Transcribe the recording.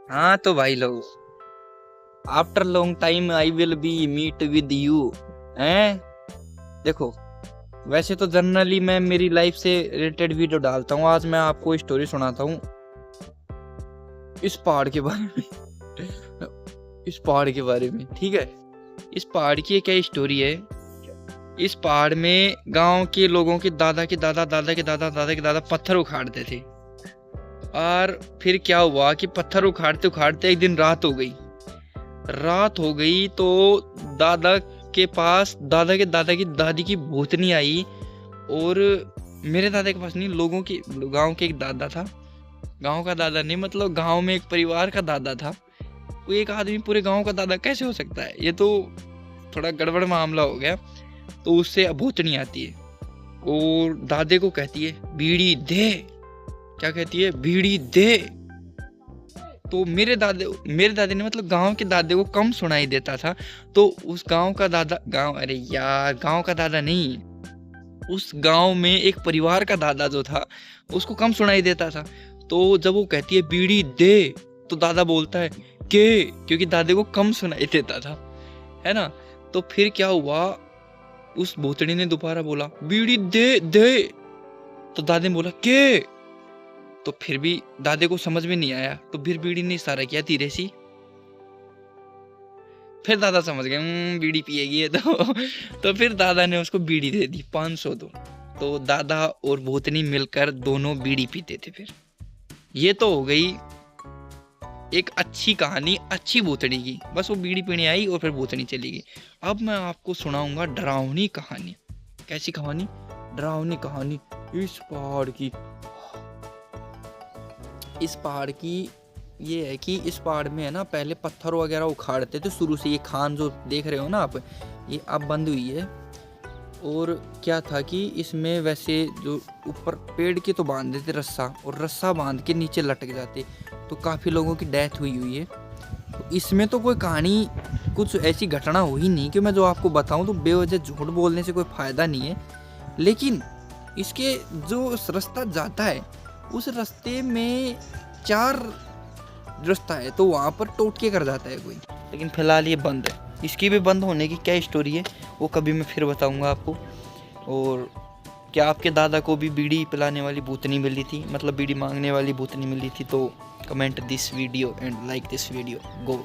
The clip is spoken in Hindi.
हाँ तो भाई लोग, after long time I will be meet with you हैं। देखो, वैसे तो जनरली मैं मेरी लाइफ से रिलेटेड वीडियो डालता हूँ। आज मैं आपको स्टोरी सुनाता हूँ इस पहाड़ के बारे में। इस पहाड़ के बारे में, ठीक है। इस पहाड़ की क्या स्टोरी है। इस पहाड़ में गांव के लोगों के दादा के दादा, दादा के दादा, दादा के दादा पत्थर उखाड़ते थे। और फिर क्या हुआ कि पत्थर उखाड़ते उखाड़ते एक दिन रात हो गई तो दादा के पास दादा के दादा की दादी की भूतनी आई। और मेरे दादा के पास नहीं, लोगों की, गांव के एक दादा था। गांव का दादा नहीं, मतलब गांव में एक परिवार का दादा था। वो एक आदमी पूरे गांव का दादा कैसे हो सकता है, ये तो थोड़ा गड़बड़ मामला हो गया। तो उससे भूतनी आती है और दादे को कहती है बीड़ी दे। क्या कहती है? बीड़ी दे। तो मेरे दादे ने, मतलब गांव के दादे को कम सुनाई देता था। तो उस गांव का दादा, अरे यार, गांव का दादा नहीं, उस गांव में एक परिवार का दादा जो था उसको कम सुनाई देता था। तो जब वो कहती है बीड़ी दे, तो दादा बोलता है के, क्योंकि दादे को कम सुनाई देता था, है ना। तो फिर क्या हुआ, उस भूतड़ी ने दोबारा बोला बीड़ी दे दे। तो दादे ने बोला के। तो फिर भी दादे को समझ में नहीं आया, तो फिर बीड़ी ने इशारा किया धीरे सी। फिर दादा समझ गए बीड़ी पिएगी ये तो फिर दादा ने उसको बीड़ी दे दी 500 दो। तो दादा और भूतनी मिलकर दोनों बीड़ी पीते थे। फिर ये तो हो गई एक अच्छी कहानी, अच्छी भूतनी की। बस वो बीड़ी पीने आई और फिर भूतनी चली गई। अब मैं आपको सुनाऊंगा डरावनी कहानी। कैसी कहानी? डरावनी कहानी। इस पहाड़ की ये है कि इस पहाड़ में है ना, पहले पत्थर वगैरह उखाड़ते थे शुरू से। ये खान जो देख रहे हो ना आप, ये अब बंद हुई है। और क्या था कि इसमें वैसे जो ऊपर पेड़ के तो बांध देते रस्सा, और रस्सा बांध के नीचे लटक जाते। तो काफ़ी लोगों की डेथ हुई है। तो इसमें तो कोई कहानी, कुछ ऐसी घटना हुई नहीं कि मैं जो आपको बताऊं। तो बेवजह झूठ बोलने से कोई फ़ायदा नहीं है। लेकिन इसके जो रास्ता जाता है, उस रास्ते में 4 रास्ता है, तो वहाँ पर टोटके कर जाता है कोई। लेकिन फिलहाल ये बंद है। इसकी भी बंद होने की क्या स्टोरी है वो कभी मैं फिर बताऊंगा आपको। और क्या आपके दादा को भी बीड़ी पिलाने वाली भूतनी मिली थी, मतलब बीड़ी मांगने वाली भूतनी मिली थी? तो comment this video and like this video. Go.